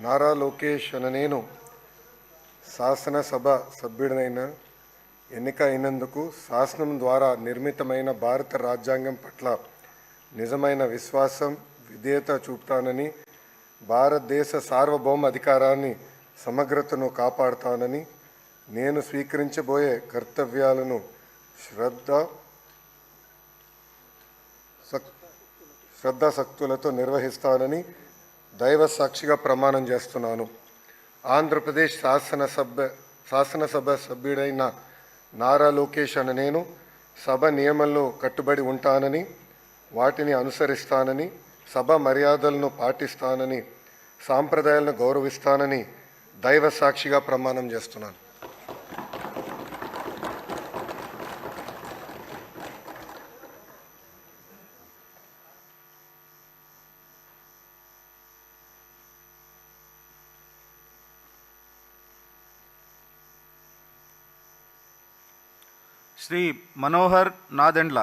నారా లోకేష్ అనే నేను శాసనసభ సభ్యుడినైన ఎన్నిక అయినందుకు శాసనం ద్వారా నిర్మితమైన భారత రాజ్యాంగం పట్ల నిజమైన విశ్వాసం విధేయత చూపుతానని, భారతదేశ సార్వభౌమ అధికారాన్ని సమగ్రతను కాపాడుతానని, నేను స్వీకరించబోయే కర్తవ్యాలను శ్రద్ధాశక్తులతో నిర్వహిస్తానని దైవ సాక్షిగా ప్రమాణం చేస్తున్నాను. ఆంధ్రప్రదేశ్ శాసనసభ సభ్యుడైన నారా లోకేష్ అనే నేను సభ నియమంలో కట్టుబడి ఉంటానని, వాటిని అనుసరిస్తానని, సభ మర్యాదలను పాటిస్తానని, సాంప్రదాయాలను గౌరవిస్తానని దైవ సాక్షిగా ప్రమాణం చేస్తున్నాను. శ్రీ మనోహర్ నాదెండ్ల.